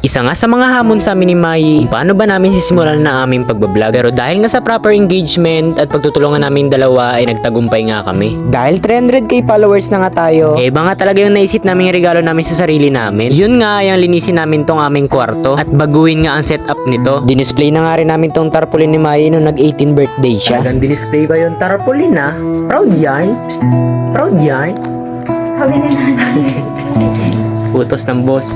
Isa nga sa mga hamon sa amin ni Mai, kung paano ba namin sisimulan na aming pagbablog. Pero dahil nga sa proper engagement at pagtutulungan namin dalawa ay nagtagumpay nga kami. Dahil 300k followers na nga tayo, iba nga talaga yung naisip naming regalo namin sa sarili namin. Yun nga yung linisin namin tong aming kwarto at baguhin nga ang setup nito. Dinisplay na nga rin namin tong tarpaulin ni Mai nung nag-18 birthday siya. Talagang dinisplay ba yung tarpaulin ah? Proud yarn? Psst. Proud yarn? Kami na natin. Utos ng boss.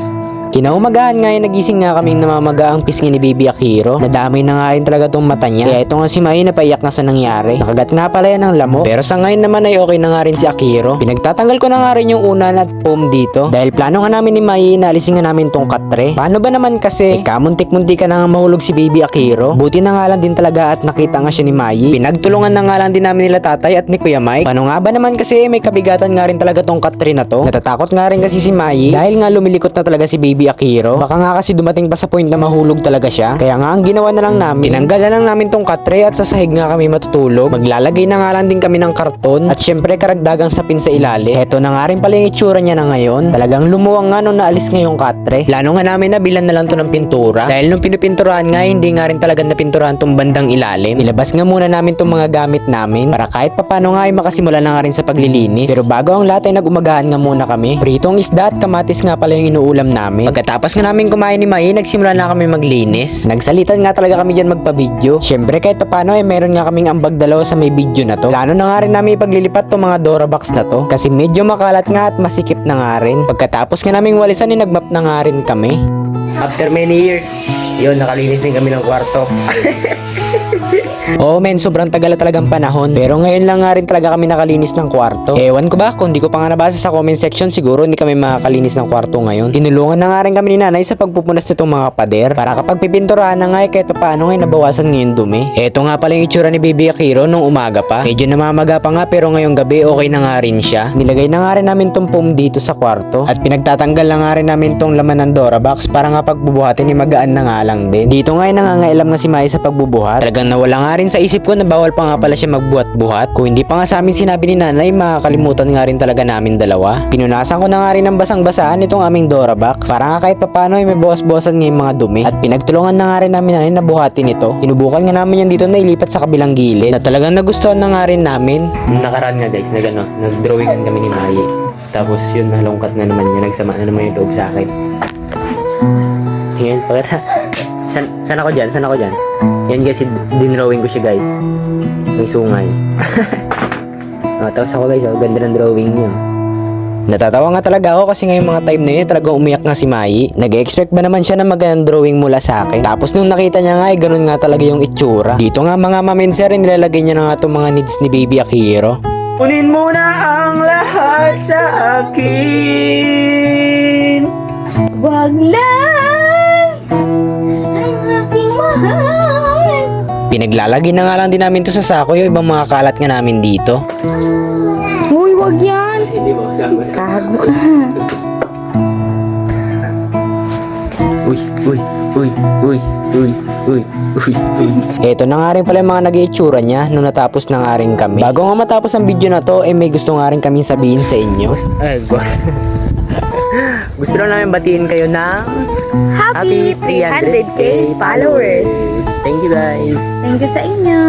Kinaumagahan nga nagising nga kaming namamaga ang pisngi ni Baby Akiro. Nadamay na nga rin talaga tong mata niya. Kaya ito nga si Mai napaiyak na sa nangyari. Nakagat nga pala yan ng lamok. Pero sa ngayon naman ay okay na nga rin si Akiro. Pinagtatanggal ko na nga rin yung unan at foam dito. Dahil plano nga namin ni Mai na alisin nga namin tong katre. Paano ba naman kasi? Kamuntik-muntik ka na nga mahulog si Baby Akiro. Buti na nga lang din talaga at nakita nga siya ni Mai. Pinagtulungan na nga lang din namin nila tatay at ni Kuya Mike. Paano nga ba naman kasi may kabigatan nga rin talaga tong katre na to. Natatakot nga rin kasi si Mai. Dahil nga lumilikot na talaga si Baby Akiro. Baka nga kasi dumating pa sa point na mahulog talaga siya. Kaya nga ang ginawa na lang namin, tinanggal na lang namin tong katre at sa sahig nga kami matutulog. Maglalagay na nga lang din kami ng karton at syempre karagdagang sapin sa ilalim. Heto na nga rin pala yung itsura niya na ngayon. Talagang lumuwang nga nung naalis nga yung katre. Plano nga namin na bilan na lang to ng pintura. Dahil nung pinupinturahan nga hindi nga rin talaga napinturahan tong bandang ilalim. Ilabas nga muna namin tong mga gamit namin para kahit papano nga ay makasimula na nga rin sa paglilinis. Pero bago ang lahat ay nag-umagahan nga muna kami. Pritong isda at kamatis nga pala yung inuulam namin. Pagkatapos nga namin kumain ni Mai, nagsimula na kami maglinis. Nagsalitan nga talaga kami dyan magpa-video. Syempre kahit papano ay meron nga kaming ambag dalawa sa may video na to. Plano na nga rin namin ipaglilipat tong mga Dora box na to. Kasi medyo makalat nga at masikip na nga rin. Pagkatapos nga namin walisan, nagmap na nga rin kami. After many years, yun, nakalinis din kami ng kwarto. Oo men, sobrang tagal na talagang panahon. Pero ngayon lang nga rin talaga kami nakalinis ng kwarto. Ewan ko ba, kung di ko pa nga nabasa sa comment section, siguro hindi kami makakalinis ng kwarto ngayon. Tinulungan na nga rin kami ni nanay sa pagpupunas nitong mga pader. Para kapag pipinturahan na nga kahit paano nga nabawasan ngayon dumi. Eto nga pala yung itsura ni Baby Akiro nung umaga pa. Medyo namamaga pa nga pero ngayong gabi okay na nga rin siya. Nilagay na nga rin namin tong foam dito sa kwarto. At pinagtatanggal na nga rin namin tong laman ng Dora box para nga pagbubuhatin ay magaan na nga lang din. Dito nga ay nangangailam nga si Mai sa pagbubuhat. Talagang nawala nga rin sa isip ko na bawal pa nga pala siya magbuhat-buhat. Kung hindi pa nga sa amin sinabi ni nanay, makakalimutan nga rin talaga namin dalawa. Pinunasan ko na nga rin ng basang-basaan itong aming Dora box para nga kahit papano ay may bawas-bawasan nga yung mga dumi. At pinagtulungan na nga rin namin nanay na buhatin ito. Tinubukan nga namin yan dito na ilipat sa kabilang gilid na talagang nagustuhan na nga rin namin. Nakaraan nga guys, nag-drawingan kami ni Mai. Tapos yun, nalungkat na naman niya. Nagsama na naman yung loob sa akin. Tingnan, pagkata. Saan ako dyan? Saan ako dyan? Yan guys, dinrawing ko siya guys. May sungay. Tapos ako guys, ganda ng drawing niyo. Natatawa nga talaga ako kasi ngayong mga time na yun talagang umiyak nga si Mai. Nag-expect ba naman siya na magandang drawing mula sa akin? Tapos nung nakita niya nga ganun nga talaga yung itsura. Dito nga mga maminser rin nilalagay niya na nga itong mga needs ni Baby Akiro. Kunin mo na ang lahat sa akin. Wag lang ang aking mahal. Pinaglalagay na nga lang din namin to sa sako yung ibang mga kalat nga namin dito. Uy, wag yan. Hindi mo kasama. Kago. Uy. Eto na nga rin pala yung mga nag-iitsura niya nung natapos na nga rin kami. Bago nga matapos ang video na to, may gusto nga rin kami sabihin sa inyo. Gusto lang namin batiin kayo ng Happy 300k followers. Thank you guys. Thank you sa inyo.